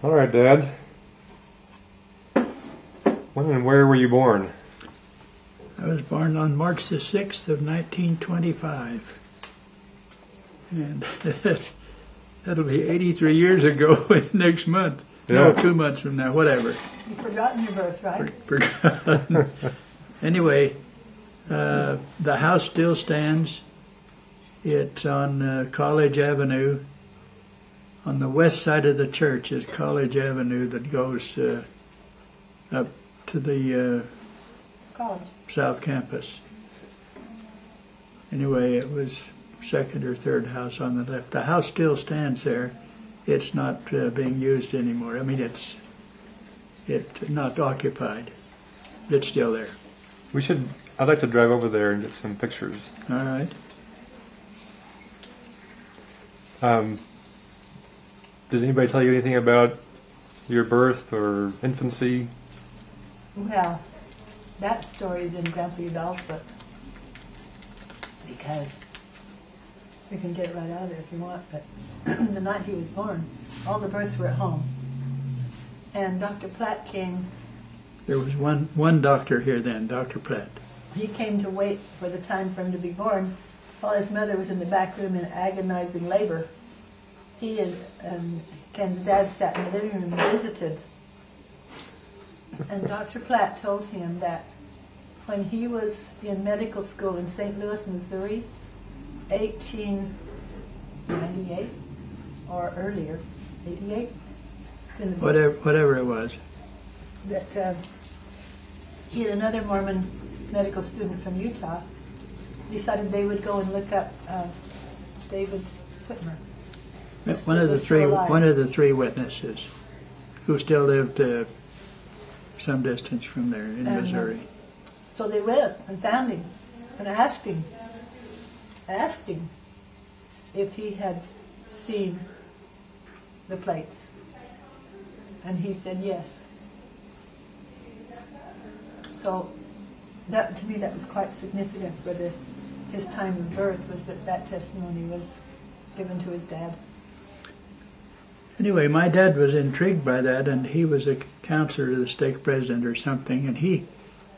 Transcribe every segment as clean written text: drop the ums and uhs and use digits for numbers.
All right, Dad. When and where were you born? I was born on March the 6th of 1925. And that'll be 83 years ago next month. Yeah. No, 2 months from now, whatever. You've forgotten your birth, right? Forgotten. Anyway, the house still stands. It's on College Avenue. On the west side of the church is College Avenue that goes up to the College. South Campus. Anyway, it was second or third house on the left. The house still stands there. It's not being used anymore. I mean, it's not occupied. It's still there. I'd like to drive over there and get some pictures. All right. Did anybody tell you anything about your birth or infancy? Well, that story is in Grandpa Udall's book because we can get it right out of there if you want, but the night he was born, all the births were at home. And Dr. Platt came. There was one doctor here then, Dr. Platt. He came to wait for the time for him to be born while his mother was in the back room in agonizing labor. He and Ken's dad sat in the living room and visited. And Dr. Platt told him that when he was in medical school in St. Louis, Missouri, 1898 or earlier, 88, in the book, Whatever it was. that he and another Mormon medical student from Utah decided they would go and look up David Whitmer. One of the three witnesses who still lived some distance from there in Missouri. So they went and found him and asked him if he had seen the plates. And he said yes. So that, to me, that was quite significant for his time of birth, was that testimony was given to his dad. Anyway, my dad was intrigued by that, and he was a counselor to the stake president or something, and he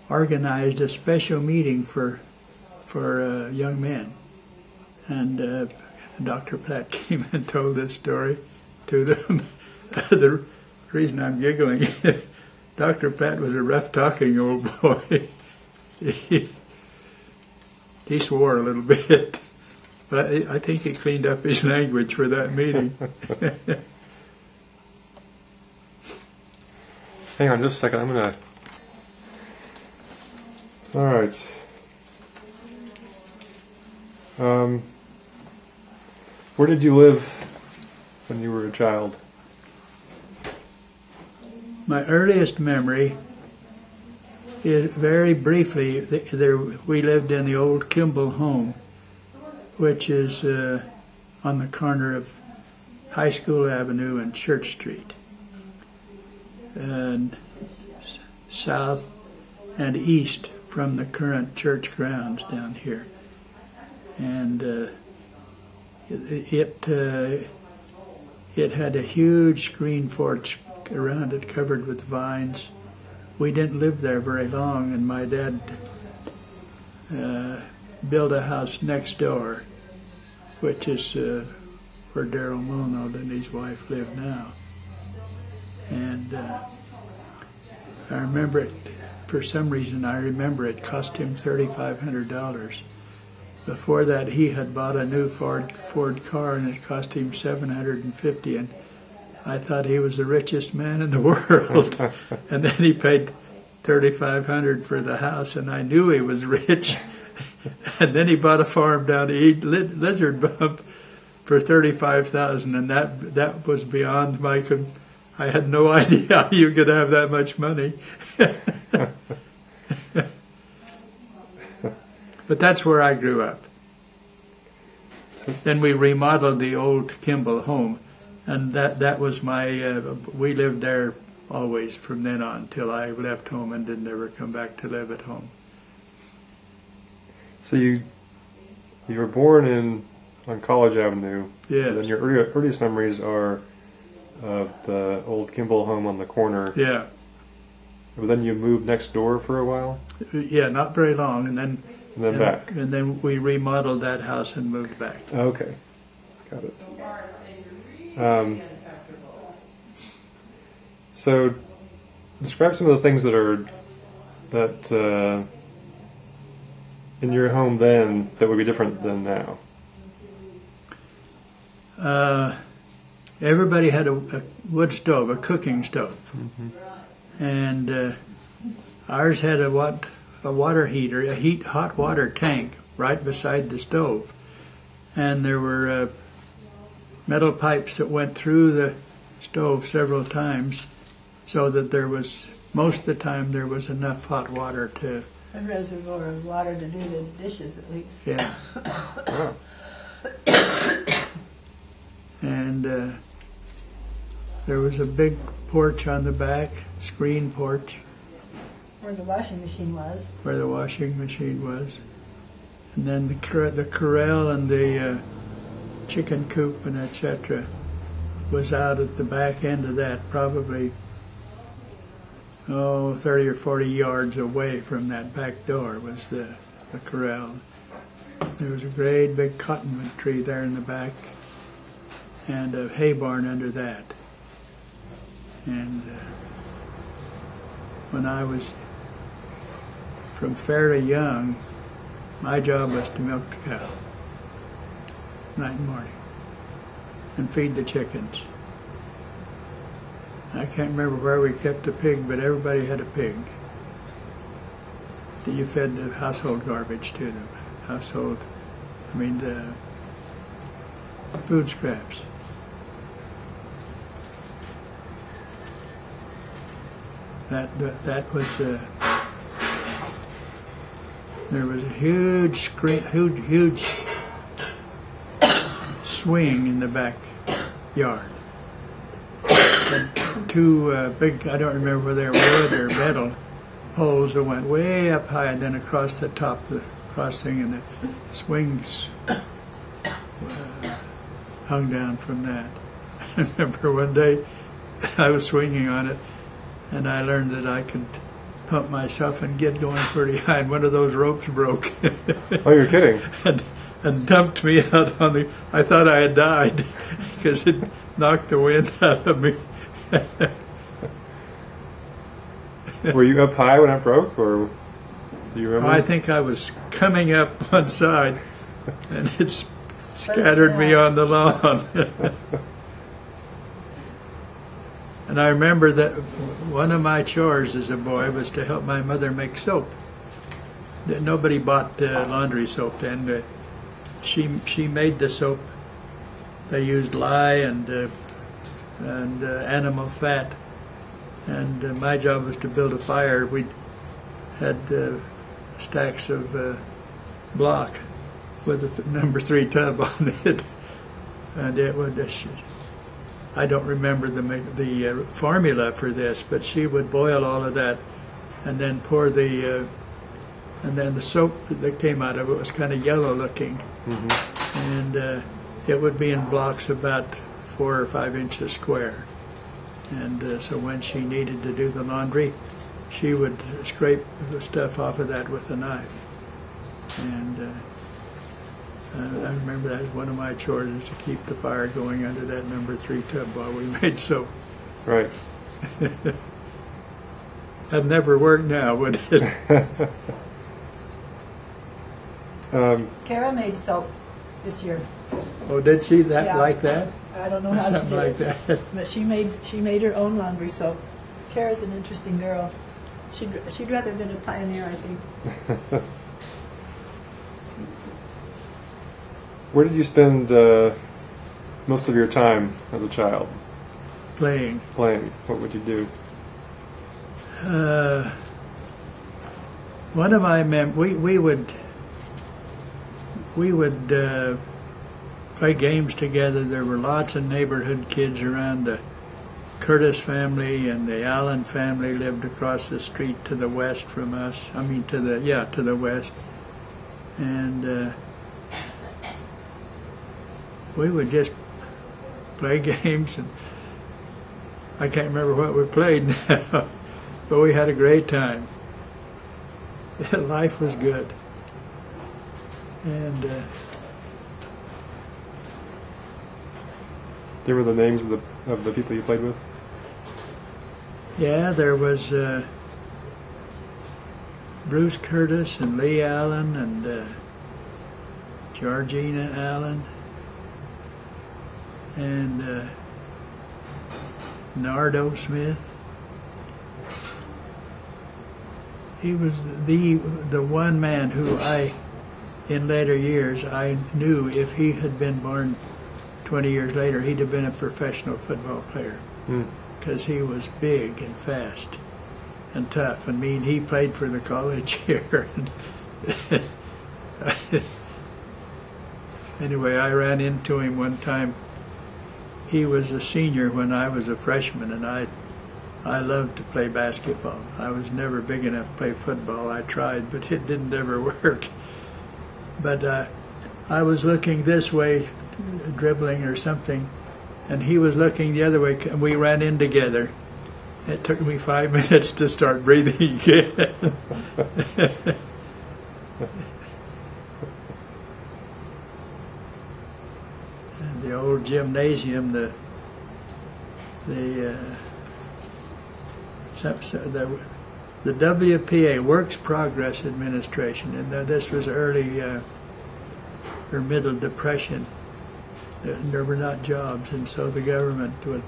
organized a special meeting for young men. And Dr. Platt came and told this story to them. The reason I'm giggling, Dr. Platt was a rough-talking old boy. He swore a little bit, but I think he cleaned up his language for that meeting. Hang on just a second. All right. Where did you live when you were a child? My earliest memory is, very briefly, we lived in the old Kimball home, which is on the corner of High School Avenue and Church Street, and south and east from the current church grounds down here. And it had a huge screen porch around it covered with vines. We didn't live there very long, and my dad built a house next door, which is where Darrell Mulnold and his wife live now. And I remember it, for some reason I remember it cost him $3,500. Before that, he had bought a new Ford car, and it cost him $750, and I thought he was the richest man in the world. And then he paid $3,500 for the house, and I knew he was rich. And then he bought a farm down to eat Lizard Bump for $35,000, and that was beyond my. I had no idea how you could have that much money. But that's where I grew up. Then we remodeled the old Kimball home, and that was my. We lived there always from then on till I left home and didn't ever come back to live at home. So you were born on College Avenue. Yes. And then your earliest memories are of the old Kimball home on the corner. Yeah, But then you moved next door for a while, yeah, not very long, and then back. and then we remodeled that house and moved back. Okay, got it. So, describe some of the things that in your home then that would be different than now. Everybody had a wood stove, a cooking stove, and ours had a water heater, a hot water tank right beside the stove, and there were metal pipes that went through the stove several times, so that there was most of the time there was enough hot water to. A reservoir of water to do the dishes at least. Yeah. And there was a big porch on the back, screen porch, Where the washing machine was. where the washing machine was. And then the corral and the chicken coop and etc. was out at the back end of that, probably 30 or 40 yards away from that back door was the corral. There was a great big cottonwood tree there in the back, and a hay barn under that. And when I was from fairly young, my job was to milk the cow, night and morning, and feed the chickens. I can't remember where we kept a pig, but everybody had a pig. You fed the household garbage to them. The food scraps. That was there was a huge swing in the backyard. And two big, I don't remember whether they were wood or metal poles that went way up high and then across the top of the cross thing, and the swings hung down from that. I remember one day I was swinging on it, and I learned that I could pump myself and get going pretty high, and one of those ropes broke. Oh, you're kidding. and dumped me out on the, I thought I had died because it knocked the wind out of me. Were you up high when it broke, or do you remember? I think I was coming up one side, and it scattered me on the lawn. And I remember that one of my chores as a boy was to help my mother make soap. Nobody bought laundry soap then. She made the soap. They used lye and animal fat. And my job was to build a fire. We had stacks of block with a number 3 tub on it, and it would. I don't remember the formula for this, but she would boil all of that, and then pour and then the soap that came out of it was kind of yellow looking, and it would be in blocks about 4 or 5 inches square. And so when she needed to do the laundry, she would scrape the stuff off of that with a knife. And I remember that was one of my chores, is to keep the fire going under that number 3 tub while we made soap. Right. That'd never work now, would it? Kara made soap this year. Oh, did she Yeah. like that? I don't know how she Something did like it, that. but she made her own laundry soap. Kara's an interesting girl. She'd rather been a pioneer, I think. Where did you spend most of your time as a child? Playing. Playing. What would you do? One of my we would play games together. There were lots of neighborhood kids around. The Curtis family and the Allen family lived across the street to the west from us. I mean, to the west. And we would just play games, and I can't remember what we played now, but we had a great time. Life was good. And Do you remember the names of the people you played with? yeah, there was Bruce Curtis and Lee Allen and Georgina Allen and Nardo Smith. He was the one man who in later years, I knew if he had been born 20 years later, he'd have been a professional football player. Because he was big and fast and tough. I mean, he played for the college here. Anyway, I ran into him one time. He was a senior when I was a freshman, and I loved to play basketball. I was never big enough to play football. I tried, but it didn't ever work. But I was looking this way, dribbling or something, and he was looking the other way, and we ran in together. It took me 5 minutes to start breathing again. And the old gymnasium, the WPA, Works Progress Administration, and this was early or middle depression. There were not jobs, and so the government would.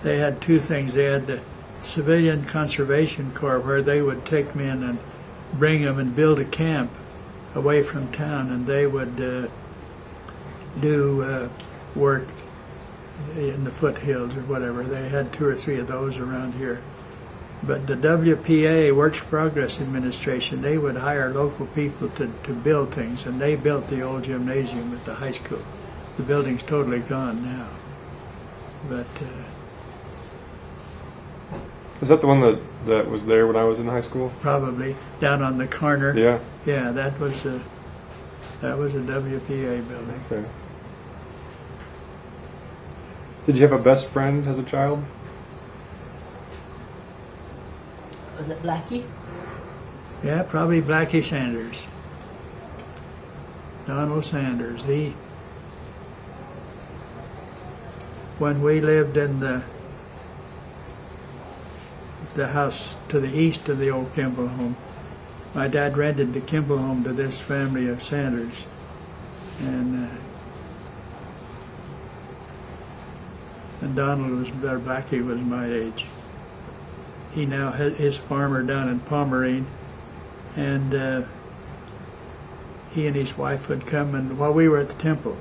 They had two things. They had the Civilian Conservation Corps, where they would take men and bring them and build a camp away from town, and they would do work in the foothills or whatever. They had 2 or 3 of those around here. But the WPA, Works Progress Administration, they would hire local people to build things, and they built the old gymnasium at the high school. The building's totally gone now. But Is that the one that was there when I was in high school? probably down on the corner. Yeah. Yeah, that was a WPA building. Okay. Did you have a best friend as a child? Was it Blackie? Yeah, probably Blackie Sanders. Donald Sanders. When we lived in the house to the east of the old Kimball home, my dad rented the Kimball home to this family of Sanders, and Donald Blackie was my age. He now has his farmer down in Pomerene, and he and his wife would come, and while we were at the temple,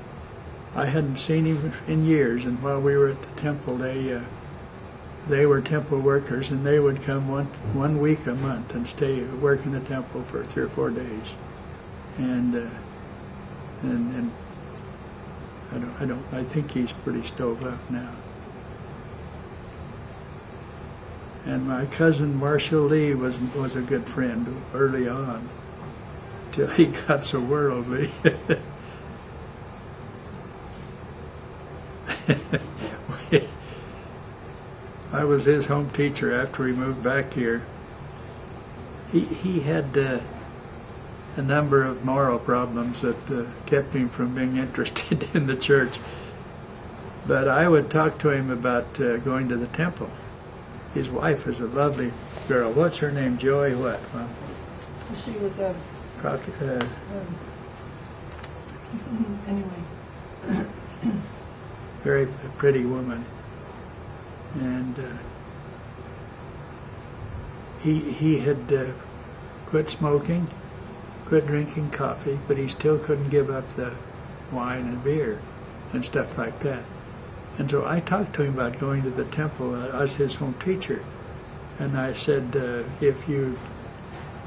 I hadn't seen him in years, and while we were at the temple, they were temple workers, and they would come one week a month and stay work in the temple for 3 or 4 days, and I think he's pretty stove up now. And my cousin Marshall Lee was a good friend early on, till he got so worldly. I was his home teacher after he moved back here. He had a number of moral problems that kept him from being interested in the church. But I would talk to him about going to the temple. His wife is a lovely girl. What's her name? Joy what? Huh? She was a. Anyway. Very pretty woman. And he had quit smoking, quit drinking coffee, but he still couldn't give up the wine and beer and stuff like that. And so I talked to him about going to the temple as his home teacher, and I said, if you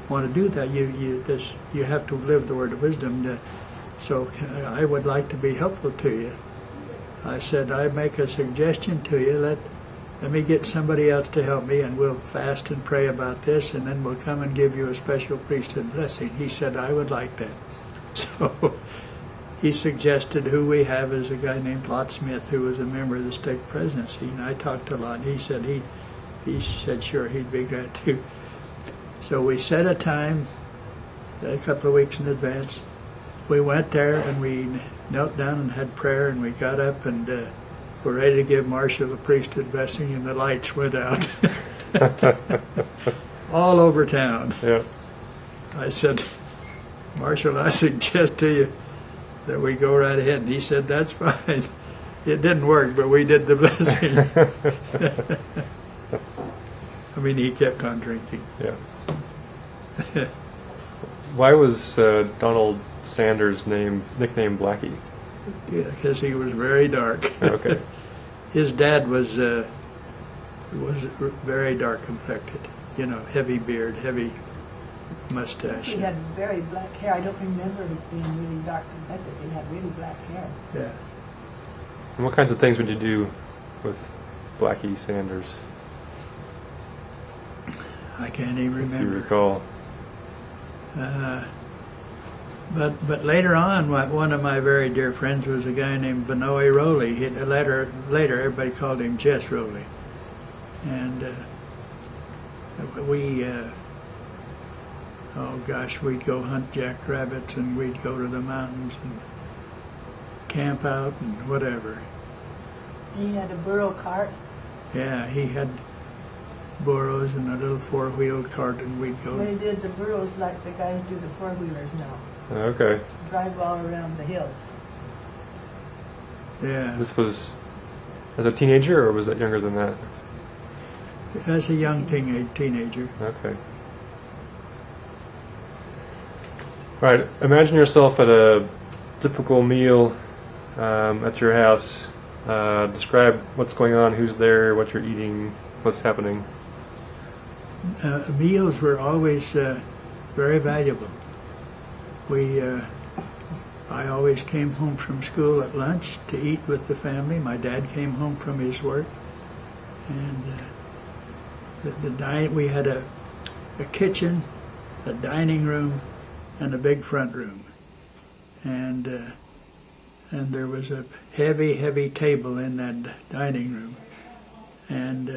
want to do that, you have to live the word of wisdom. So I would like to be helpful to you. I said, I make a suggestion to you. Let me get somebody else to help me, and we'll fast and pray about this, and then we'll come and give you a special priesthood blessing. He said, I would like that. So he suggested who we have is a guy named Lot Smith, who was a member of the stake presidency. And I talked to Lot. He said he said sure he'd be glad to. So we set a time a couple of weeks in advance. We went there and we knelt down and had prayer, and we got up and were ready to give Marshall the priesthood blessing, and the lights went out all over town. Yeah. I said, Marshall, I suggest to you that we go right ahead. And he said, that's fine. It didn't work, but we did the blessing. I mean, he kept on drinking. Yeah. Why was Donald Sanders' nicknamed Blackie? Yeah, because he was very dark. Okay. His dad was very dark complected. You know, heavy beard, heavy mustache. He had very black hair. I don't remember his being really dark complected. He had really black hair. Yeah. And what kinds of things would you do with Blackie Sanders? I can't even If you remember. recall. But later on, one of my very dear friends was a guy named Vinoy Rowley. Later, everybody called him Jess Rowley. And we'd go hunt jackrabbits, and we'd go to the mountains and camp out and whatever. He had a burro cart. Yeah, he had burros and a little four-wheeled cart, and we'd go. They did the burros like the guys do the four-wheelers now. Okay. Drive all around the hills. Yeah. This was as a teenager, or was that younger than that? As a young teenager. Okay. All right. Imagine yourself at a typical meal at your house. Describe what's going on, who's there, what you're eating, what's happening. Meals were always very valuable. I always came home from school at lunch to eat with the family. My dad came home from his work, and we had a kitchen, a dining room, and a big front room, and there was a heavy table in that dining room, and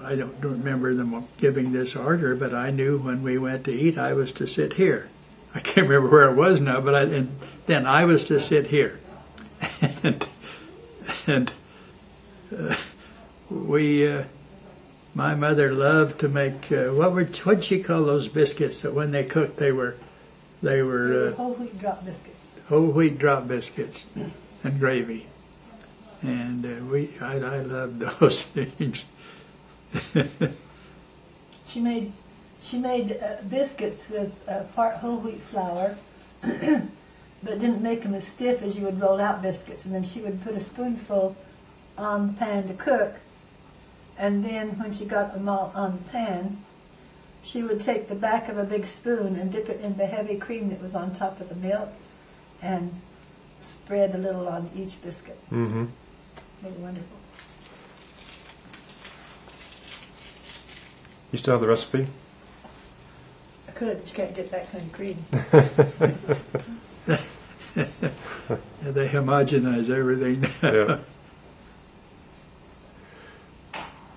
I don't remember them giving this order, but I knew when we went to eat I was to sit here. I can't remember where it was now, but then I was to sit here, and my mother loved to make what'd she call those biscuits that when they cooked they were Whole wheat drop biscuits. whole wheat drop biscuits and gravy, and I loved those things. She made biscuits with part whole wheat flour, but didn't make them as stiff as you would roll out biscuits. And then she would put a spoonful on the pan to cook, and then when she got them all on the pan, she would take the back of a big spoon and dip it in the heavy cream that was on top of the milk, and spread a little on each biscuit. Mm-hmm. They were wonderful. You still have the recipe? I could, but you can't get that kind of cream. Yeah, they homogenize everything now. Yeah.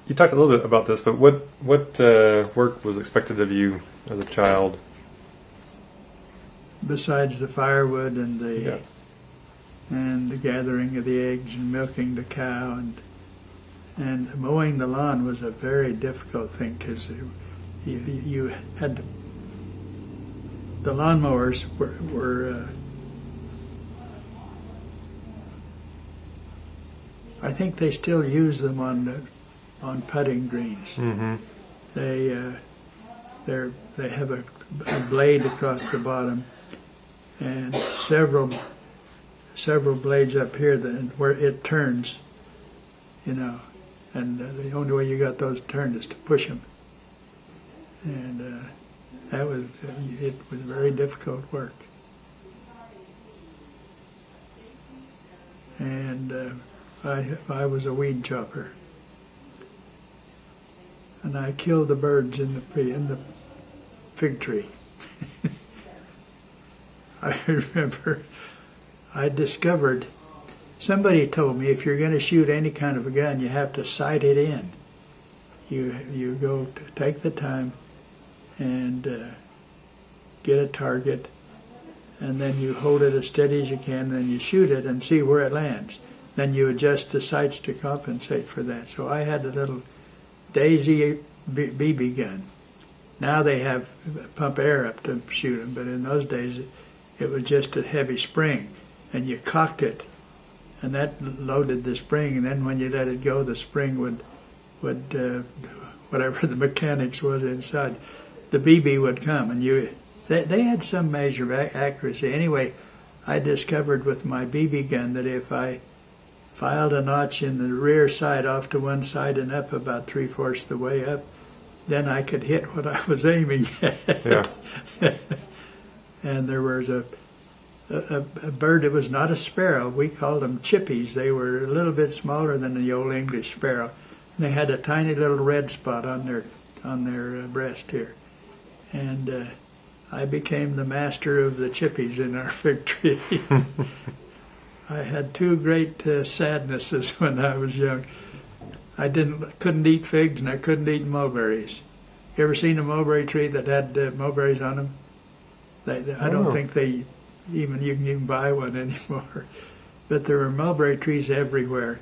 You talked a little bit about this, but what work was expected of you as a child? Besides the firewood and Yeah. the gathering of the eggs and milking the cow and mowing the lawn was a very difficult thing because you had the lawnmowers were I think they still use them on putting greens. Mm-hmm. They have a blade across the bottom and several blades up here where it turns, and the only way you got those turned is to push them, and it was very difficult work. And I was a weed chopper, and I killed the birds in the fig tree. I remember I discovered, somebody told me if you're going to shoot any kind of a gun, you have to sight it in. You go to take the time and get a target, and then you hold it as steady as you can, and then you shoot it and see where it lands. Then you adjust the sights to compensate for that. So I had a little Daisy BB gun. Now they have pump air up to shoot them, but in those days it was just a heavy spring, and you cocked it, and that loaded the spring, and then when you let it go, the spring would whatever the mechanics was inside, the BB would come, and they had some measure of accuracy. Anyway, I discovered with my BB gun that if I filed a notch in the rear sight off to one side and up about 3/4 the way up, then I could hit what I was aiming at. Yeah. And there was a bird, it was not a sparrow, we called them chippies. They were a little bit smaller than the old English sparrow. And they had a tiny little red spot on their breast here. And I became the master of the chippies in our fig tree. I had two great sadnesses when I was young. I couldn't eat figs, and I couldn't eat mulberries. You ever seen a mulberry tree that had mulberries on them? I don't think you can even buy one anymore. But there were mulberry trees everywhere,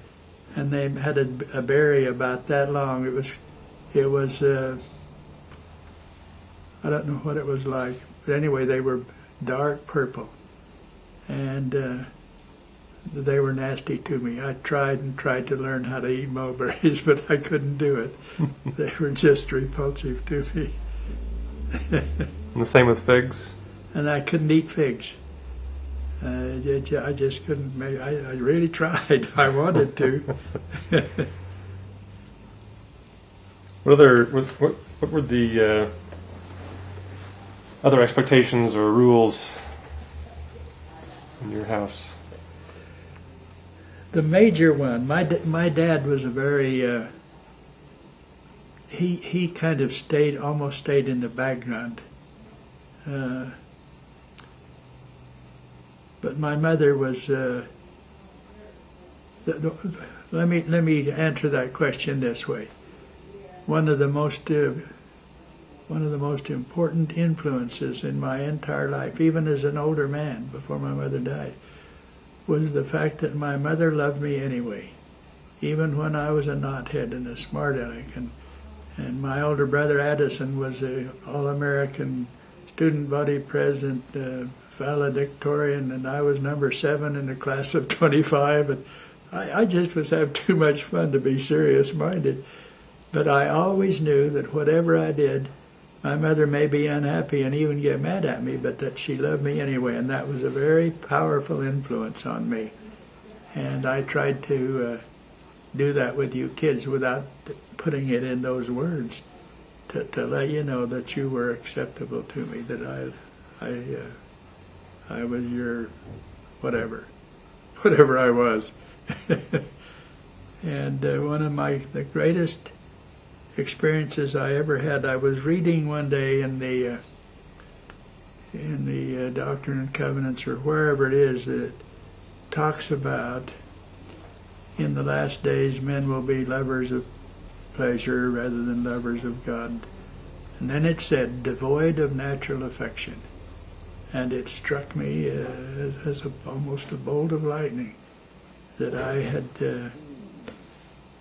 and they had a berry about that long. It was I don't know what it was like, but anyway, they were dark purple, and they were nasty to me. I tried to learn how to eat mulberries, but I couldn't do it. They were just repulsive to me. And the same with figs? And I couldn't eat figs. I just couldn't. I really tried. I wanted to. What were the other expectations or rules in your house? The major one, my dad was a very, he kind of almost stayed in the background. But my mother was, let me answer that question this way. One of the most important influences in my entire life, even as an older man before my mother died, was the fact that my mother loved me anyway, even when I was a knothead and a smart aleck. And my older brother Addison was an All-American student body president, valedictorian, and I was number 7 in a class of 25. And I just was having too much fun to be serious-minded. But I always knew that whatever I did, my mother may be unhappy and even get mad at me, but that she loved me anyway, and that was a very powerful influence on me. And I tried to do that with you kids without putting it in those words, to let you know that you were acceptable to me, that I was your whatever I was. And one of the greatest experiences I ever had, I was reading one day in the Doctrine and Covenants, or wherever it is, that it talks about in the last days men will be lovers of pleasure rather than lovers of God. And then it said, devoid of natural affection. And it struck me as almost a bolt of lightning that I had...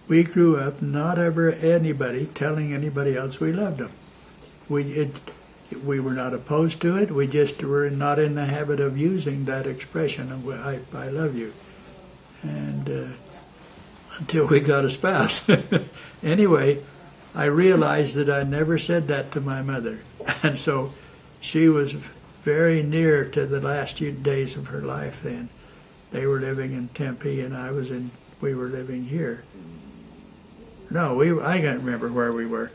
we grew up not ever anybody telling anybody else we loved them. We were not opposed to it. We just were not in the habit of using that expression of I love you. And until we got a spouse. Anyway, I realized that I never said that to my mother. And so she was very near to the last few days of her life then. They were living in Tempe and we were living here. No, I can't remember where we were.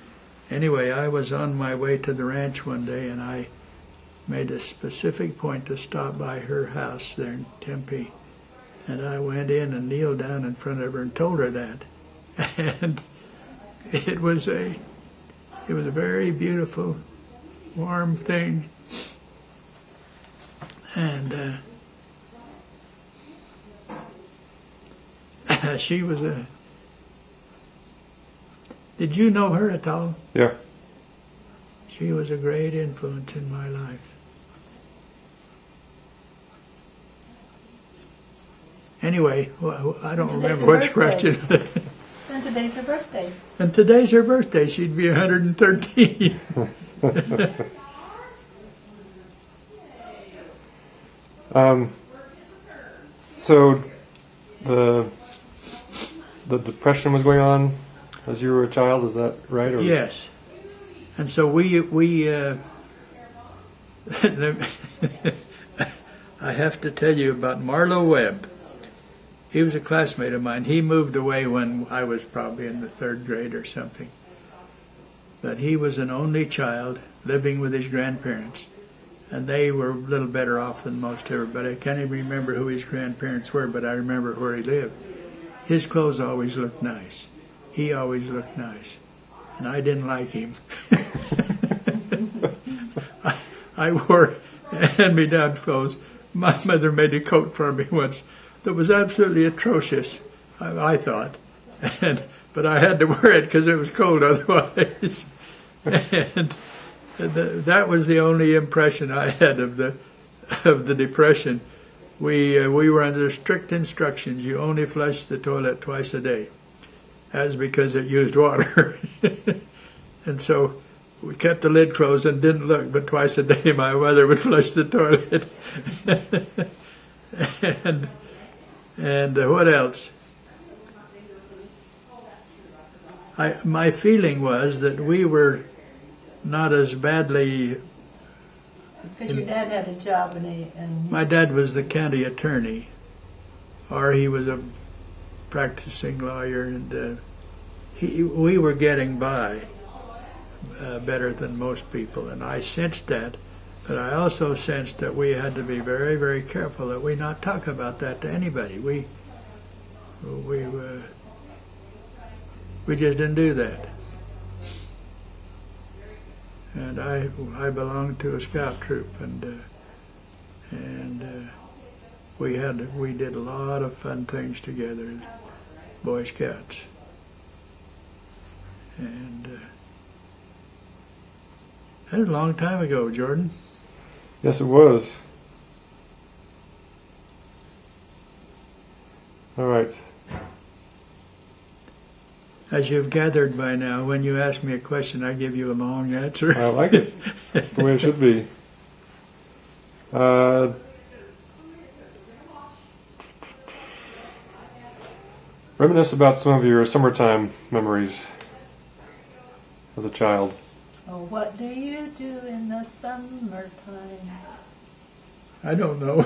Anyway, I was on my way to the ranch one day, and I made a specific point to stop by her house there in Tempe. And I went in and kneeled down in front of her and told her that. And it was a very beautiful, warm thing. And she was a... Did you know her at all? Yeah. She was a great influence in my life. Anyway, well, I don't Today's remember her which birthday. question. And today's her birthday. And today's her birthday. She'd be 113. So the depression was going on as you were a child, is that right? Or? Yes. And so we I have to tell you about Marlowe Webb. He was a classmate of mine. He moved away when I was probably in the 3rd grade or something. But he was an only child living with his grandparents. And they were a little better off than most everybody. I can't even remember who his grandparents were, but I remember where he lived. His clothes always looked nice. He always looked nice. And I didn't like him. I wore hand-me-down clothes. My mother made a coat for me once that was absolutely atrocious, I thought. But I had to wear it because it was cold otherwise. And that was the only impression I had of the depression. We were under strict instructions. You only flush the toilet twice a day. That was because it used water. And so we kept the lid closed and didn't look, but twice a day my mother would flush the toilet. And what else? My feeling was that we were not as badly... Because your dad had a job and My dad was the county attorney, or he was a practicing lawyer, and we were getting by better than most people, and I sensed that. But I also sensed that we had to be very, very careful that we not talk about that to anybody. We just didn't do that. And I belonged to a scout troop, and we did a lot of fun things together as Boy Scouts. And that was a long time ago, Jordan. Yes, it was. All right. As you've gathered by now, when you ask me a question, I give you a long answer. I like it. That's the way it should be. Reminisce about some of your summertime memories as a child. oh, what do you do in the summertime? I don't know.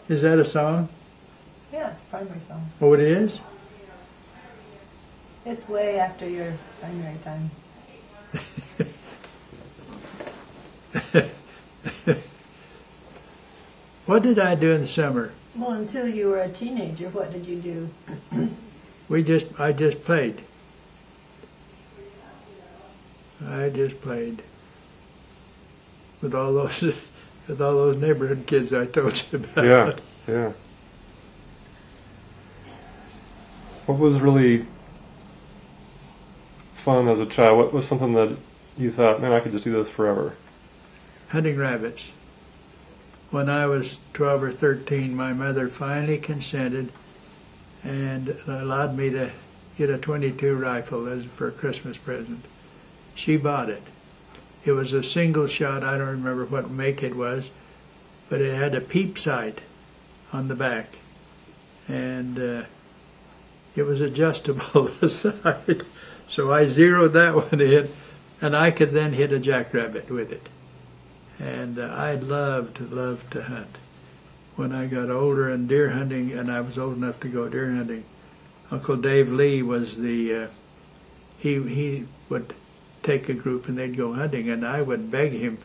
Is that a song? Yeah, it's a primary song. Oh, it is? It's way after your primary time. What did I do in the summer? Well, until you were a teenager, what did you do? I just played. I just played with all those neighborhood kids I told you about. Yeah, yeah. What was really fun as a child? What was something that you thought, man, I could just do this forever? Hunting rabbits. When I was 12 or 13, my mother finally consented and allowed me to get a .22 rifle for a Christmas present. She bought it. It was a single shot. I don't remember what make it was, but it had a peep sight on the back, and it was adjustable the sight. So I zeroed that one in, and I could then hit a jackrabbit with it. And I loved to hunt. When I got older and deer hunting, and I was old enough to go deer hunting, Uncle Dave Lee was he would take a group and they'd go hunting, and I would beg him.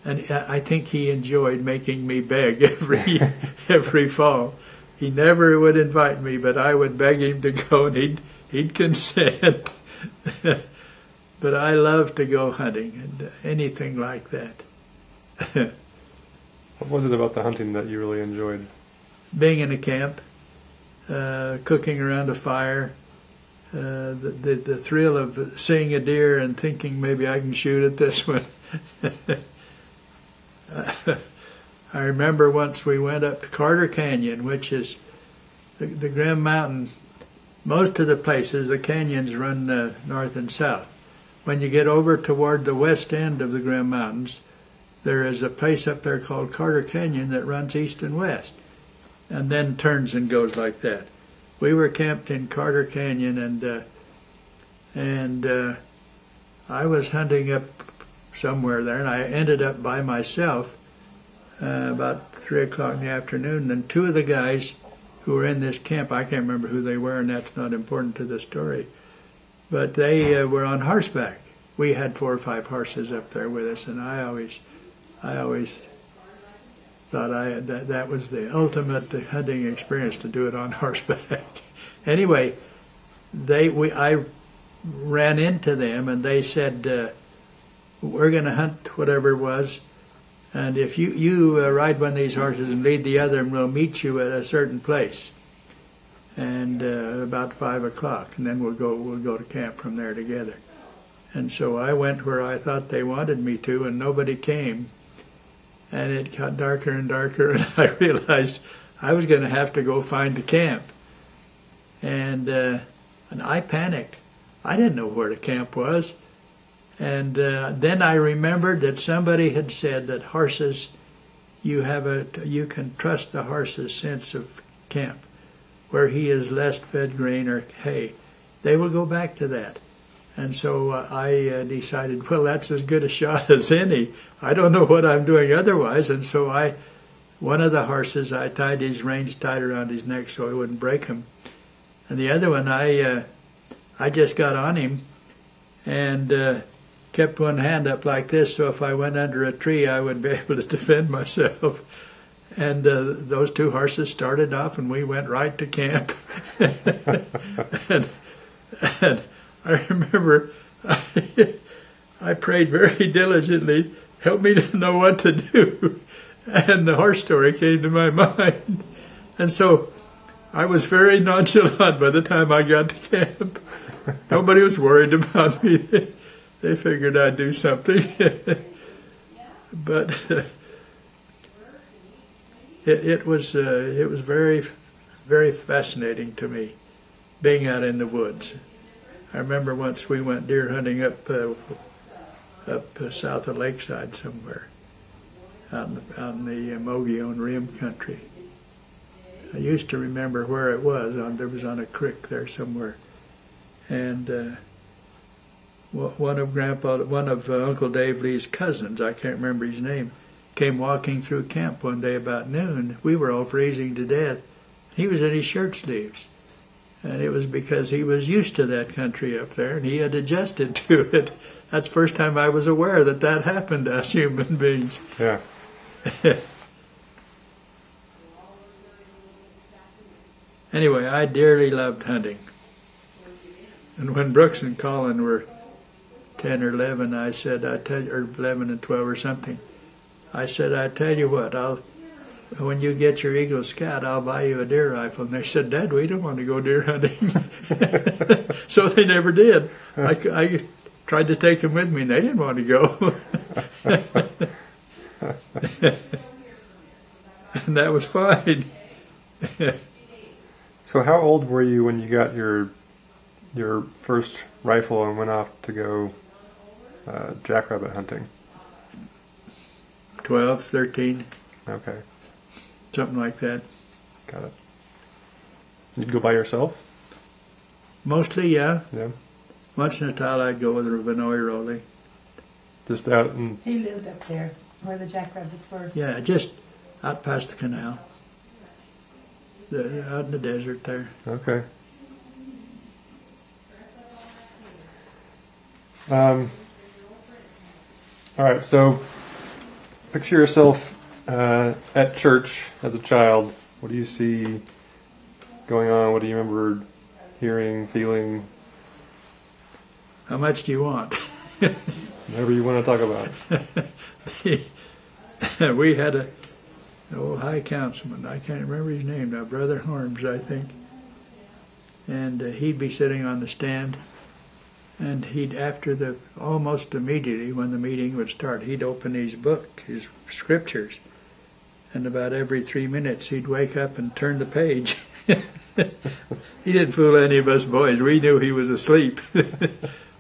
And I think he enjoyed making me beg every fall. He never would invite me, but I would beg him to go, and he'd consent. But I loved to go hunting and anything like that. What was it about the hunting that you really enjoyed? Being in a camp cooking around a fire, the thrill of seeing a deer and thinking maybe I can shoot at this one. I remember once we went up to Carter Canyon, which is the Grim Mountain. Most of the places, the canyons run north and south. When you get over toward the west end of the Grim Mountains, there is a place up there called Carter Canyon that runs east and west, and then turns and goes like that. We were camped in Carter Canyon, and I was hunting up somewhere there, and I ended up by myself about 3 o'clock in the afternoon. And two of the guys who were in this camp, I can't remember who they were, and that's not important to the story, but they were on horseback. We had 4 or 5 horses up there with us, and I always thought that was the ultimate hunting experience, to do it on horseback. Anyway, I ran into them, and they said, we're going to hunt whatever it was, and if you ride one of these horses and lead the other, and we'll meet you at a certain place, and about 5 o'clock, and then we'll go to camp from there together. And so I went where I thought they wanted me to, and nobody came. And it got darker and darker, and I realized I was going to have to go find the camp. And I panicked. I didn't know where the camp was. And then I remembered that somebody had said that horses, you can trust the horse's sense of camp. Where he is less fed grain or hay, they will go back to that. And so I decided, well, that's as good a shot as any. I don't know what I'm doing otherwise. And so one of the horses, I tied his reins tight around his neck so he wouldn't break them. And the other one, I just got on him and kept one hand up like this, so if I went under a tree, I would be able to defend myself. And those 2 horses started off, and we went right to camp. and I remember I prayed very diligently, help me to know what to do. And the horse story came to my mind. And so I was very nonchalant by the time I got to camp. Nobody was worried about me. They figured I'd do something. But it was very, very fascinating to me, being out in the woods. I remember once we went deer hunting up south of Lakeside somewhere, out in the Mogollon Rim country. I used to remember where it was. There was on a creek there somewhere, and one of Uncle Dave Lee's cousins, I can't remember his name, came walking through camp one day about noon. We were all freezing to death. He was in his shirt sleeves. And it was because he was used to that country up there, and he had adjusted to it. That's the first time I was aware that happened to us human beings. Yeah. Anyway, I dearly loved hunting. And when Brooks and Colin were 10 or 11, I said, or 11 and 12 or something, I said, I tell you what, when you get your Eagle Scout, I'll buy you a deer rifle. And they said, Dad, we don't want to go deer hunting. So they never did. I tried to take them with me, and they didn't want to go. And that was fine. So how old were you when you got your first rifle and went off to go jackrabbit hunting? 12, 13. Okay. Something like that. Got it. You'd go by yourself? Mostly, yeah. Yeah. Once in a while I'd go with a Vinoy Rolly. Just out in... He lived up there where the jackrabbits were. Yeah, just out past the canal. Out in the desert there. Okay. All right, so picture yourself at church as a child. What do you see going on? What do you remember hearing, feeling? How much do you want? Whatever you want to talk about. We had a old high councilman. I can't remember his name now. Brother Harms, I think. and he'd be sitting on the stand, and he'd, almost immediately when the meeting would start, he'd open his book, his scriptures, and about every 3 minutes he'd wake up and turn the page. He didn't fool any of us boys. We knew he was asleep,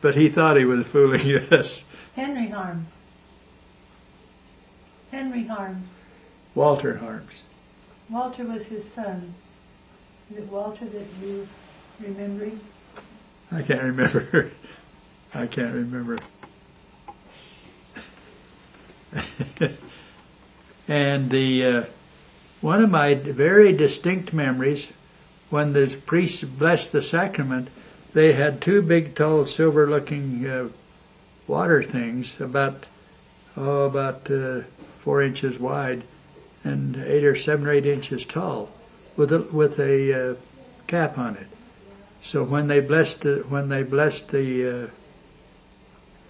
but he thought he was fooling us. Henry Harms. Henry Harms. Walter Harms. Walter was his son. Is it Walter that you remembering? I can't remember. I can't remember. And one of my very distinct memories, when the priests blessed the sacrament, they had two big, tall, silver-looking water things, about 4 inches wide, and 7 or 8 inches tall, with a cap on it. So when they blessed the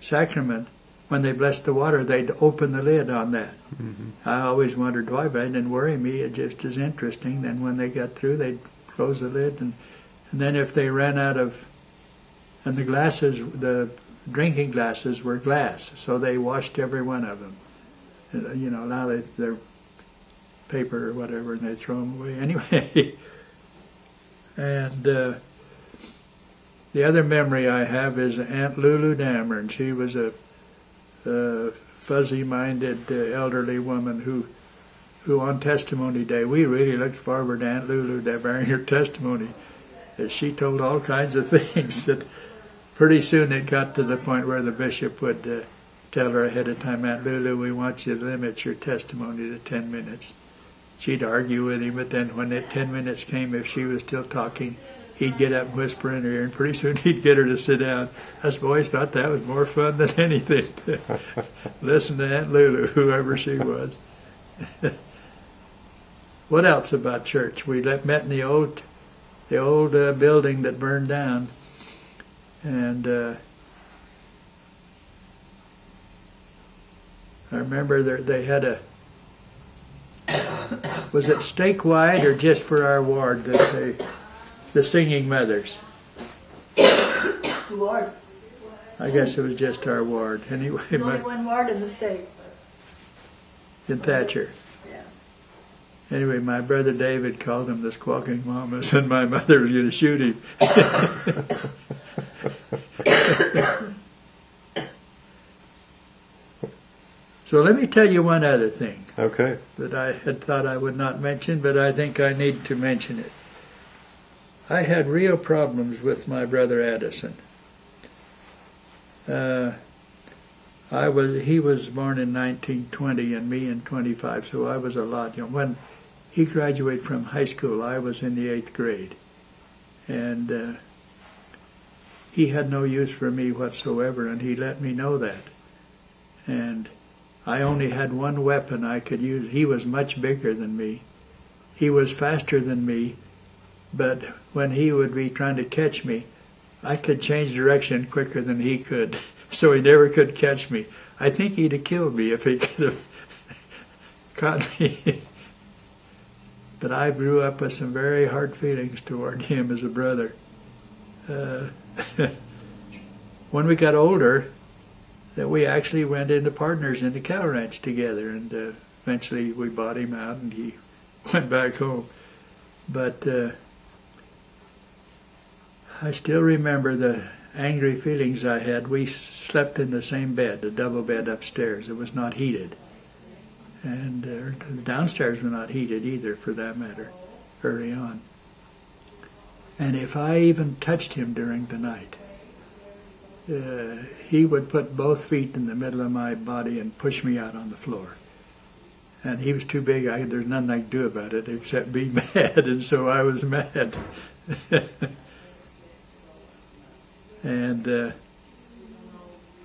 sacrament, when they blessed the water, they'd open the lid on that. Mm-hmm. I always wondered why, but it didn't worry me. It just as interesting. Then when they got through, they'd close the lid, and then if they ran out of, and the drinking glasses were glass, so they washed every one of them. Now they're paper or whatever, and they throw them away anyway. And the other memory I have is Aunt Lulu Dameron. She was a fuzzy-minded elderly woman who on testimony day, we really looked forward to Aunt Lulu bearing her testimony. She told all kinds of things that pretty soon it got to the point where the bishop would tell her ahead of time, Aunt Lulu, we want you to limit your testimony to 10 minutes. She'd argue with him, but then when that 10 minutes came, if she was still talking, he'd get up and whisper in her ear, and pretty soon he'd get her to sit down. Us boys thought that was more fun than anything, to listen to Aunt Lulu, whoever she was. What else about church? We met in the old building that burned down, and I remember they had a, was it statewide or just for our ward that the Singing Mothers? Ward. I guess it was just our ward. Anyway, There's only one ward in the state. In Thatcher. Yeah. Anyway, my brother David called him the Squawking Mamas, and my mother was going to shoot him. So let me tell you one other thing. Okay. That I had thought I would not mention, but I think I need to mention it. I had real problems with my brother Addison. He was born in 1920 and me in 25, so I was a lot young. When he graduated from high school, I was in the 8th grade. And he had no use for me whatsoever, and he let me know that. And I only had one weapon I could use. He was much bigger than me. He was faster than me, but when he would be trying to catch me, I could change direction quicker than he could, so he never could catch me. I think he'd have killed me if he could have caught me. But I grew up with some very hard feelings toward him as a brother. When we got older, that we actually went into partners in the cow ranch together, and eventually we bought him out and he went back home. But I still remember the angry feelings I had. We slept in the same bed, a double bed upstairs. It was not heated. And the downstairs were not heated either, for that matter, early on. And if I even touched him during the night, he would put both feet in the middle of my body and push me out on the floor. And he was too big. There's nothing I could do about it except be mad, and so I was mad. And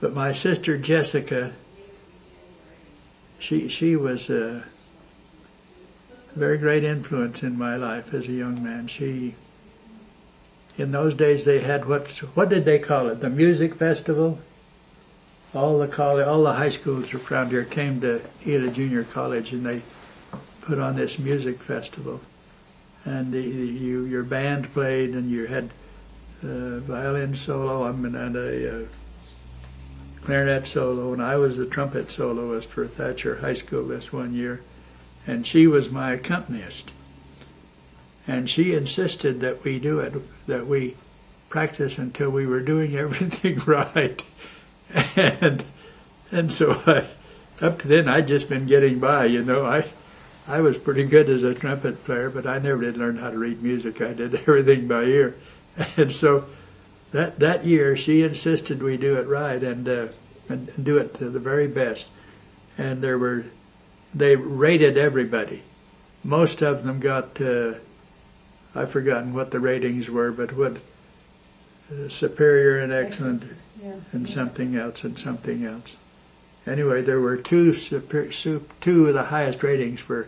but my sister Jessica, she was a very great influence in my life as a young man. In those days they had what did they call it? The music festival. All the high schools around here came to Gila Junior College, and they put on this music festival. and your band played, and you had violin solo, and a clarinet solo, and I was the trumpet soloist for Thatcher High School this one year, and she was my accompanist. And she insisted that we do it, that we practice until we were doing everything right. And so up to then, I'd just been getting by, you know. I was pretty good as a trumpet player, but I never did learn how to read music. I did everything by ear. And so that year, she insisted we do it right and do it to the very best. And they rated everybody. Most of them got, I've forgotten what the ratings were, but what superior and excellent, and something else and something else. Anyway, there were two of the highest ratings for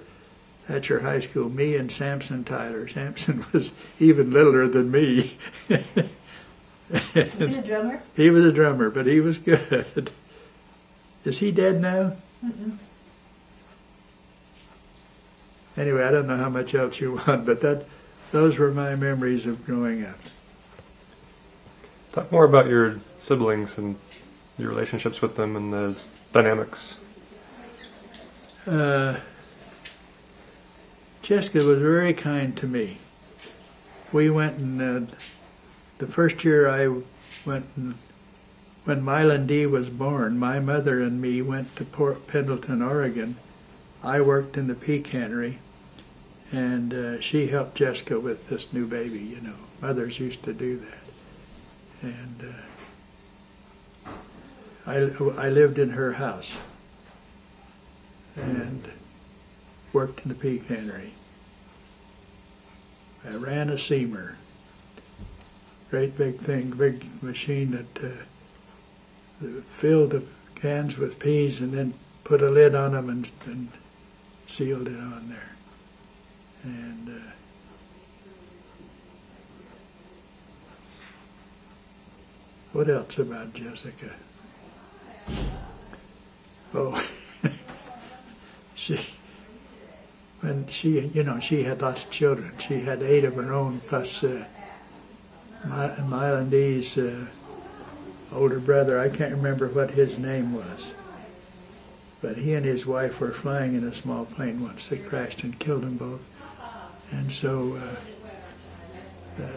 Thatcher High School, me and Samson Tyler. Samson was even littler than me. Was he a drummer? He was a drummer, but he was good. Is he dead now? Mm-mm. Anyway, I don't know how much else you want, but those were my memories of growing up. Talk more about your siblings and your relationships with them and the dynamics. Jessica was very kind to me. We went and the first year I went and, when Mylan D was born, my mother and me went to Pendleton, Oregon. I worked in the pea cannery, and she helped Jessica with this new baby, you know. Mothers used to do that. And I lived in her house and worked in the pea cannery. I ran a seamer, great big thing, big machine that filled the cans with peas and then put a lid on them and sealed it on there. And what else about Jessica? Oh, she had lots of children. She had 8 of her own, plus Mylan D's older brother. I can't remember what his name was, but he and his wife were flying in a small plane once. They crashed and killed them both. And so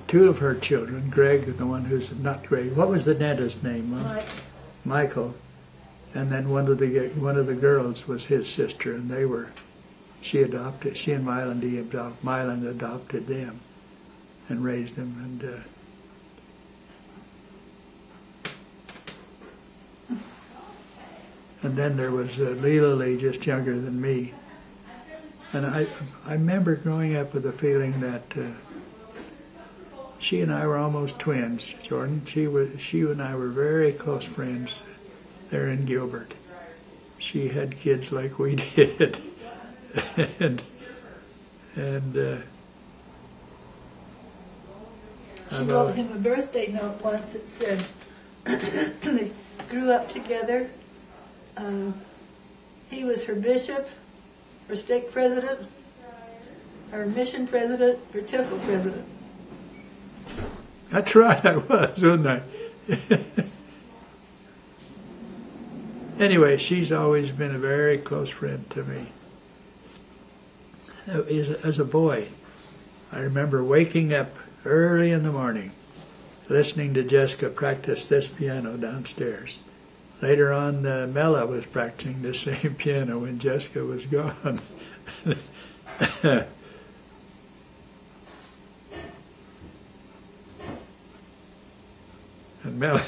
2 of her children, Greg, the one who's not Greg, what was the dentist's name, Mom? Michael. And then one of the girls was his sister, and she and Mylan D. Mylan adopted them and raised them. And then there was Leela Lee, just younger than me. And I remember growing up with the feeling that she and I were almost twins, Jordan. She and I were very close friends there in Gilbert. She had kids like we did. and she wrote him a birthday note once that said they grew up together. He was her bishop, her stake president, her mission president, her temple president. That's right, I was, wasn't I? Anyway, she's always been a very close friend to me. As a boy, I remember waking up early in the morning, listening to Jessica practice this piano downstairs. Later on, Mella was practicing the same piano when Jessica was gone. And Mella,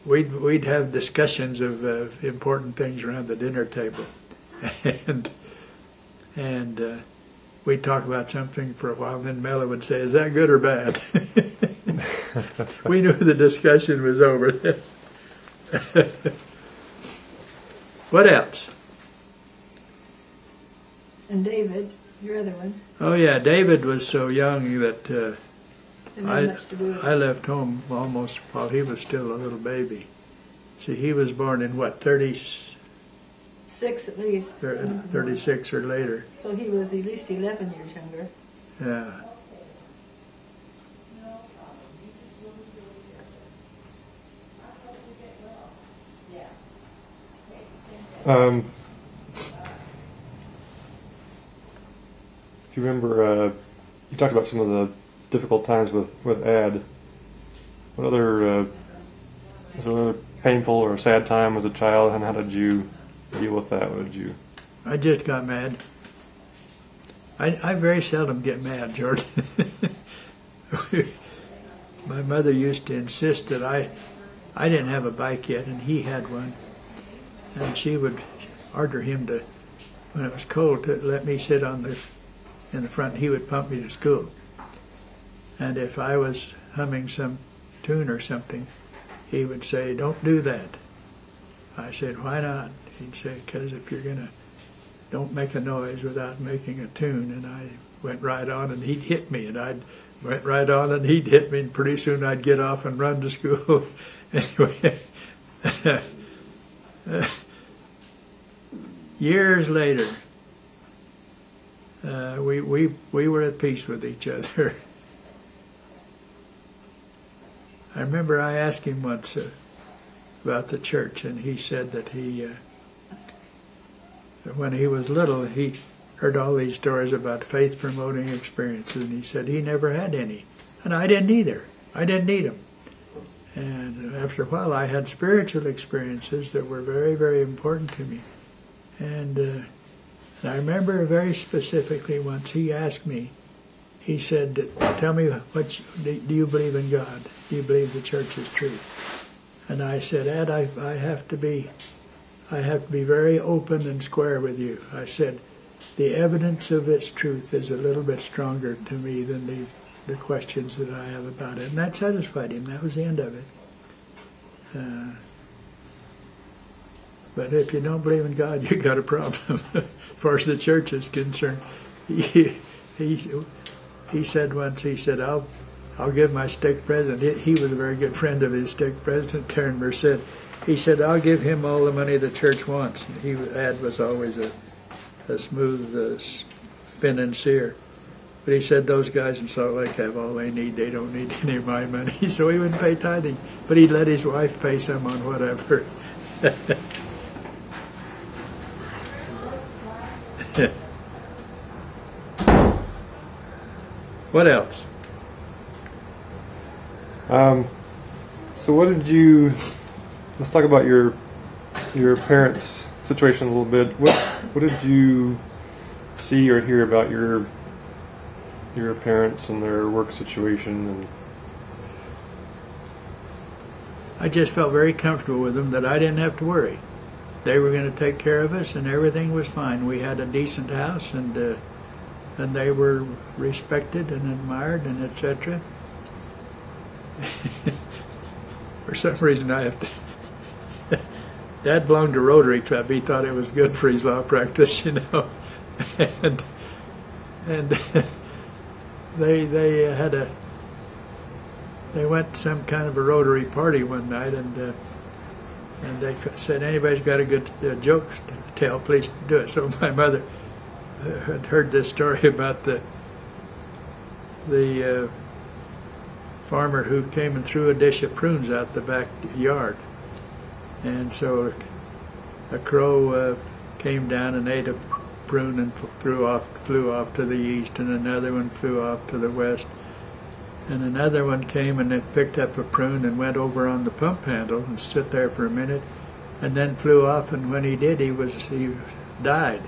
we'd have discussions of important things around the dinner table, and we'd talk about something for a while. And then Mella would say, "Is that good or bad?" We knew the discussion was over. What else? And David, your other one. Oh yeah, David was so young that Didn't have much to do with it. I left home almost while he was still a little baby. See, he was born in what, 36? 6 at least. 36 or later. So he was at least 11 years younger. Yeah. If you remember, you talked about some of the difficult times with Ad. What other, was there another painful or sad time as a child, and how did you deal with that? What did you? I just got mad. I very seldom get mad, Jordan. My mother used to insist that I didn't have a bike yet, and he had one. And she would order him to, when it was cold, to let me sit in the front, and he would pump me to school. And if I was humming some tune or something, he would say, "Don't do that." I said, "Why not?" He'd say, "Because if you're going to, don't make a noise without making a tune." And I went right on, and he'd hit me, and I'd went right on, and he'd hit me, and pretty soon I'd get off and run to school. Anyway, years later, we were at peace with each other. I remember I asked him once about the church, and he said that that when he was little, he heard all these stories about faith-promoting experiences, and he said he never had any. And I didn't either. I didn't need them. And after a while, I had spiritual experiences that were very, very important to me. And I remember very specifically once he asked me, he said, "Tell me, do you believe in God? Do you believe the church is true?" And I said, "Ed, I have to be very open and square with you." I said, "The evidence of its truth is a little bit stronger to me than the questions that I have about it." And that satisfied him. That was the end of it. But if you don't believe in God, you got a problem. As far as the church is concerned, he said once, he said, I'll give my stake president. He was a very good friend of his stake president, Karen Merced. He said, "I'll give him all the money the church wants." Ad was always a smooth financier. But he said those guys in Salt Lake have all they need. They don't need any of my money. So he wouldn't pay tithing. But he'd let his wife pay some on whatever. What else? So what did you? Let's talk about your parents' situation a little bit. What did you see or hear about your parents and their work situation? And I just felt very comfortable with them, that I didn't have to worry. They were going to take care of us, and everything was fine. We had a decent house, and they were respected and admired, and etc. For some reason, I have to. Dad belonged to Rotary Club. He thought it was good for his law practice, you know, and they went to some kind of a Rotary party one night, and they said, "Anybody's got a good joke to tell, please do it." So my mother had heard this story about the farmer who came and threw a dish of prunes out the backyard, and so a crow came down and ate a prune and flew off to the east, and another one flew off to the west, and another one came and then picked up a prune and went over on the pump handle and stood there for a minute, and then flew off. And when he did, he died.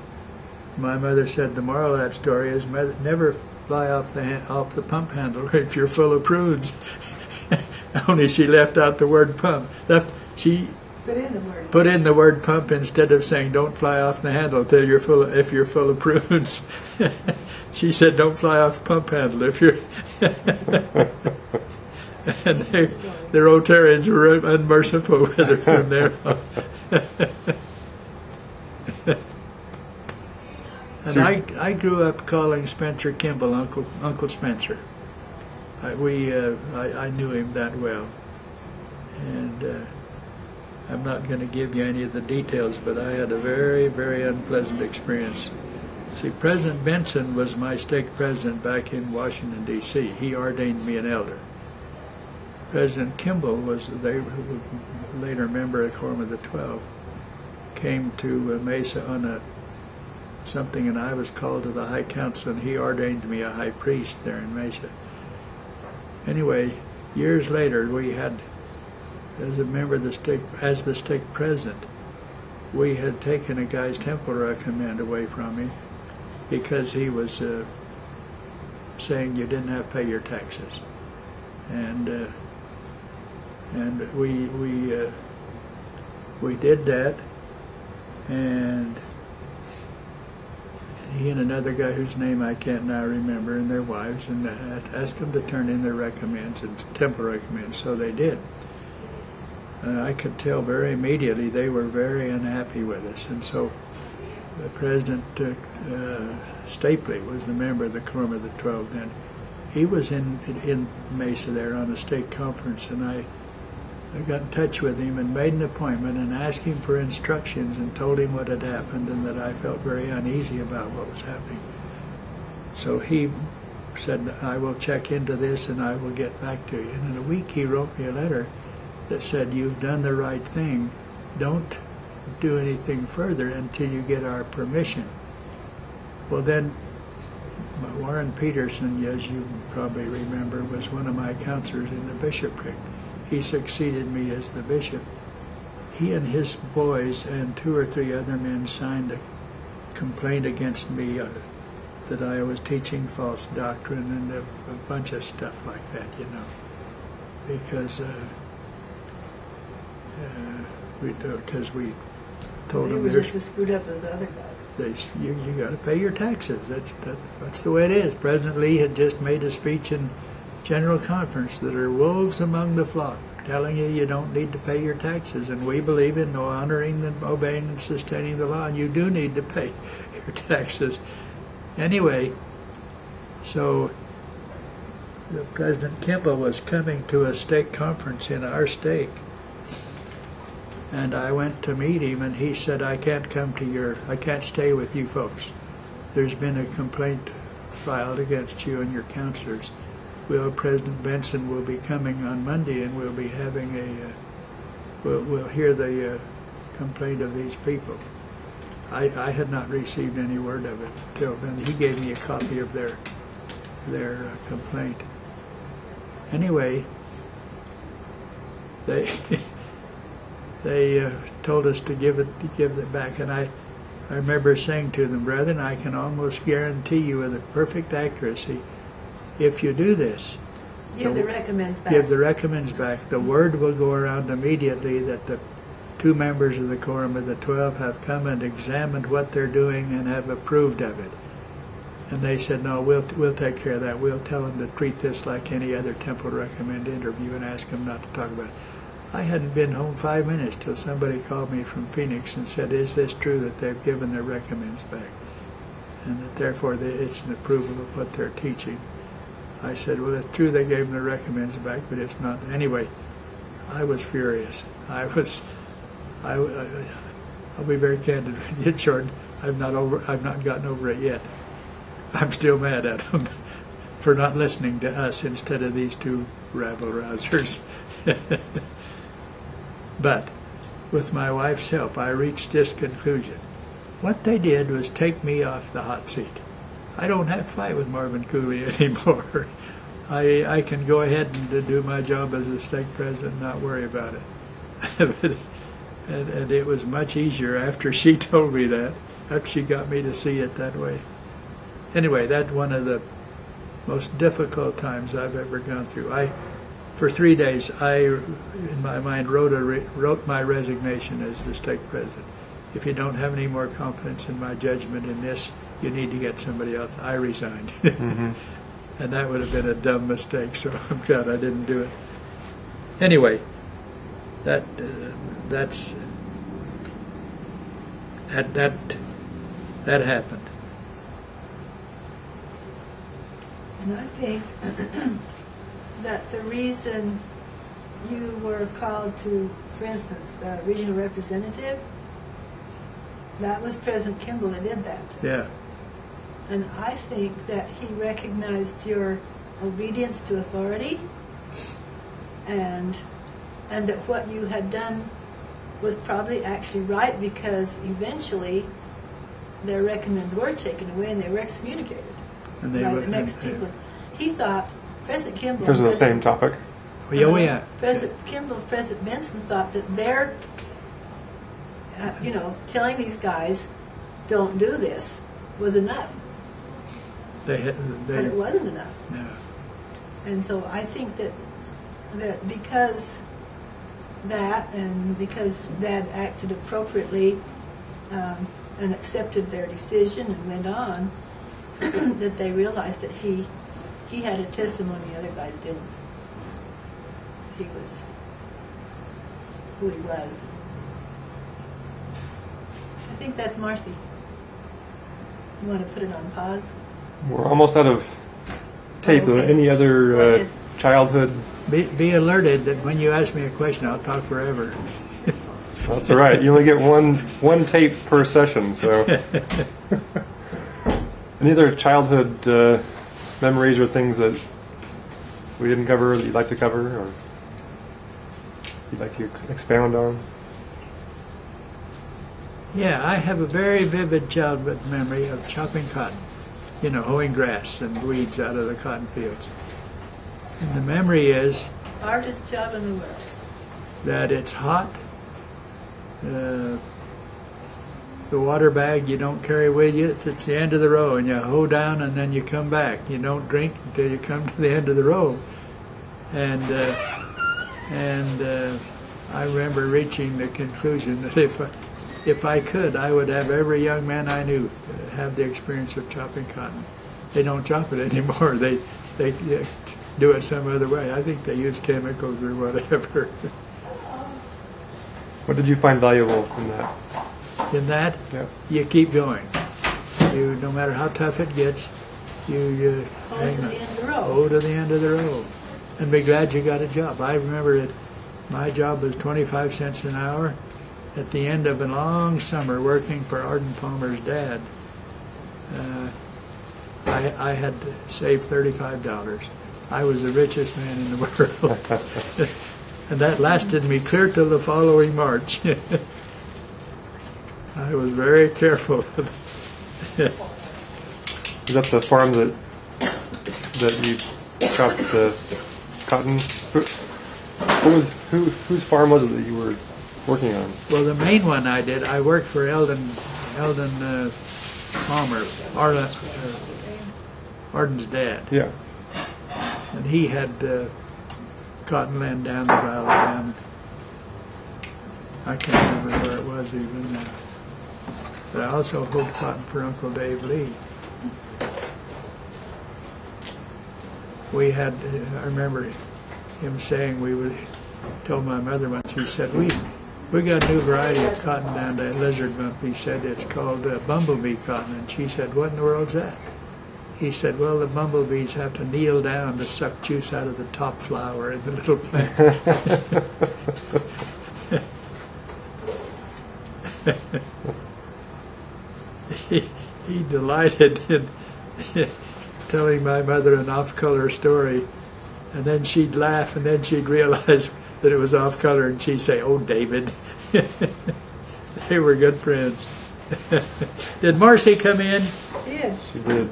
My mother said the moral of that story is never fly off the pump handle if you're full of prunes. Only she left out the word pump. She put in the word pump instead of saying don't fly off the handle if you're full of prunes. She said don't fly off the pump handle if you're. And the Rotarians were unmerciful with her from there on. And I grew up calling Spencer Kimball Uncle Spencer. I knew him that well, and I'm not going to give you any of the details, but I had a very, very unpleasant experience. See, President Benson was my stake president back in Washington, D.C. He ordained me an elder. President Kimball was a later member of Quorum of the 12, came to Mesa on something, and I was called to the High Council, and he ordained me a high priest there in Mesa. Anyway, years later, we had, as a member of the stake, as the stake president, we had taken a guy's temple recommend away from him because he was saying you didn't have to pay your taxes, and we did that, and he and another guy whose name I can't now remember, and their wives, and asked them to turn in their recommends and temple recommends, so they did. I could tell very immediately they were very unhappy with us, and so President Stapley was the member of the Quorum of the 12 then. He was in Mesa there on a stake conference, and I got in touch with him and made an appointment and asked him for instructions and told him what had happened and that I felt very uneasy about what was happening. So he said, I will check into this and I will get back to you. And in a week he wrote me a letter that said, you've done the right thing. Don't do anything further until you get our permission. Well, then Warren Peterson, as you probably remember, was one of my counselors in the bishopric. He succeeded me as the bishop. He and his boys and 2 or 3 other men signed a complaint against me that I was teaching false doctrine and a bunch of stuff like that, you know, because we told them they were just as screwed up as the other guys. You got to pay your taxes. That's the way it is. President Lee had just made a speech in General Conference that are wolves among the flock, telling you don't need to pay your taxes, and we believe in honoring and obeying and sustaining the law, and you do need to pay your taxes. Anyway, so President Kimball was coming to a stake conference in our stake, and I went to meet him, and he said, I can't stay with you folks. There's been a complaint filed against you and your counselors. Well, President Benson will be coming on Monday, and we'll be having we'll hear the complaint of these people. I had not received any word of it till then. He gave me a copy of their complaint. Anyway, they told us to give it back, and I remember saying to them, brethren, I can almost guarantee you with a perfect accuracy, if you do this, give the recommends back. Give the recommends back. The word will go around immediately that the 2 members of the Quorum of the 12 have come and examined what they're doing and have approved of it. And they said, no, we'll take care of that. We'll tell them to treat this like any other temple recommend interview and ask them not to talk about it. I hadn't been home 5 minutes till somebody called me from Phoenix and said, is this true that they've given their recommends back? And that therefore it's an approval of what they're teaching. I said, well, it's true they gave them the recommends back, but it's not. Anyway, I was furious. I'll be very candid with you, Jordan. I've not gotten over it yet. I'm still mad at them for not listening to us instead of these 2 rabble-rousers. But with my wife's help, I reached this conclusion. What they did was take me off the hot seat. I don't have to fight with Marvin Cooley anymore. I can go ahead and do my job as a stake president and not worry about it. and it was much easier after she told me that, after she got me to see it that way. Anyway, that's one of the most difficult times I've ever gone through. For 3 days, I, in my mind, wrote my resignation as the stake president. If you don't have any more confidence in my judgment in this, you need to get somebody else. I resigned. Mm-hmm. And that would have been a dumb mistake, so I'm glad I didn't do it. Anyway, that happened. And I think that the reason you were called to, for instance, the regional representative, that was President Kimball that did that. Yeah. And I think that he recognized your obedience to authority, and that what you had done was probably actually right, because eventually their records were taken away and they were excommunicated And they by were, the next people. He thought, President Kimball... Because of the same topic. Oh, yeah. President Kimball, President Benson thought that their, telling these guys, don't do this, was enough. But it wasn't enough. No. And so I think that because that, and because Dad acted appropriately and accepted their decision and went on, that they realized that he had a testimony the other guys didn't. He was who he was. I think that's Marcy. You want to put it on pause? We're almost out of tape. Oh, okay. Any other Go ahead. childhood? Be alerted that when you ask me a question, I'll talk forever. That's all right. You only get one tape per session. So, any other childhood memories or things that we didn't cover that you'd like to cover, or you'd like to expound on? Yeah, I have a very vivid childhood memory of chopping cotton, hoeing grass and weeds out of the cotton fields. And the memory is Hardest job in the world. that it's hot. The water bag you don't carry with you, it's the end of the row, and you hoe down and then you come back. You don't drink until you come to the end of the row. And I remember reaching the conclusion that if I could, I would have every young man I knew have the experience of chopping cotton. They don't chop it anymore. They do it some other way. I think they use chemicals or whatever. What did you find valuable in that? In that, Yeah. you keep going. No matter how tough it gets, you Hold hang to on. the end of the row. Hold to the end of the row. And be glad you got a job. I remember that my job was 25 cents an hour. At the end of a long summer working for Arden Palmer's dad, I had to save $35. I was the richest man in the world. And that lasted me clear till the following March. I was very careful. Is that the farm that you chopped the cotton? Whose farm was it that you were working on? Well, the main one I did, I worked for Eldon Palmer, Arden's dad. Yeah. And he had cotton land down the valley down. I can't remember where it was even. But I also hoed cotton for Uncle Dave Lee. We had, I remember him saying, told my mother once, he said, we got a new variety of cotton down there, lizard bump. He said, it's called bumblebee cotton. And she said, what in the world's that? He said, well, the bumblebees have to kneel down to suck juice out of the top flower in the little plant. He delighted in telling my mother an off-color story, and then she'd laugh, and then she'd realize that it was off-color, and she'd say, oh, David. They were good friends. Did Marcy come in? Did. She did.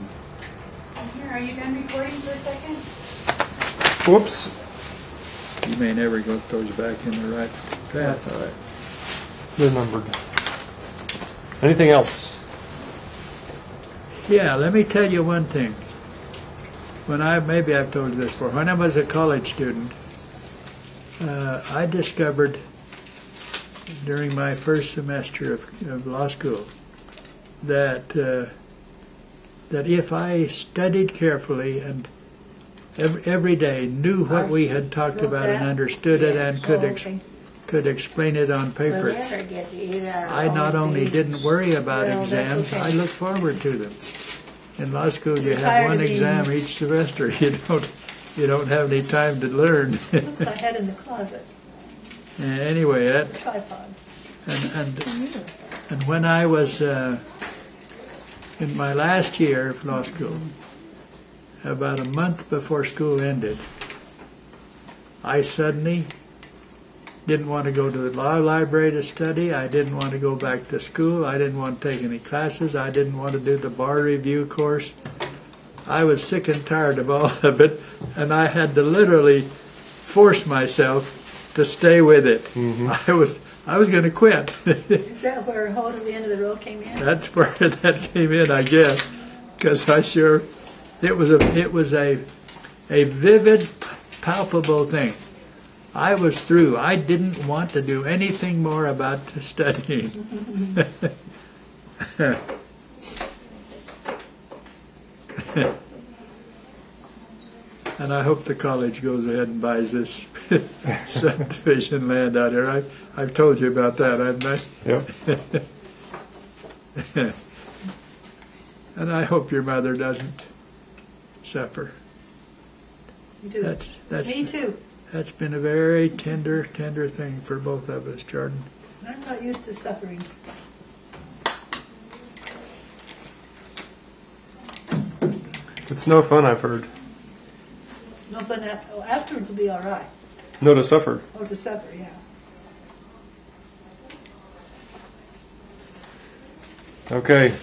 Here, are you done recording for a second? Whoops. You may never get those back in the right path. All right. They're numbered. Anything else? Yeah, let me tell you one thing. Maybe I've told you this before. When I was a college student, I discovered during my first semester of law school that if I studied carefully and every day knew what we had talked about and understood it and could explain it on paper, I not only didn't worry about exams, I looked forward to them. In law school, you have one exam each semester. You you don't have any time to learn. Look, I had in the closet. Anyway, that Tripod. and when I was in my last year of law school, about a month before school ended, I suddenly didn't want to go to the law library to study. I didn't want to go back to school. I didn't want to take any classes. I didn't want to do the bar review course. I was sick and tired of all of it, and I had to literally force myself to stay with it. I was going to quit. Is that where hold at the end of the road came in? That's where that came in, I guess, because it was a vivid, palpable thing. I was through. I didn't want to do anything more about studying. And I hope the college goes ahead and buys this subdivision land out here. I've told you about that, haven't I? Yep. And I hope your mother doesn't suffer. Me too. Me too. That's been a very tender thing for both of us, Jordan. I'm not used to suffering. It's no fun, I've heard. No fun afterwards will be all right. No, to suffer. Oh, to suffer, yeah. Okay.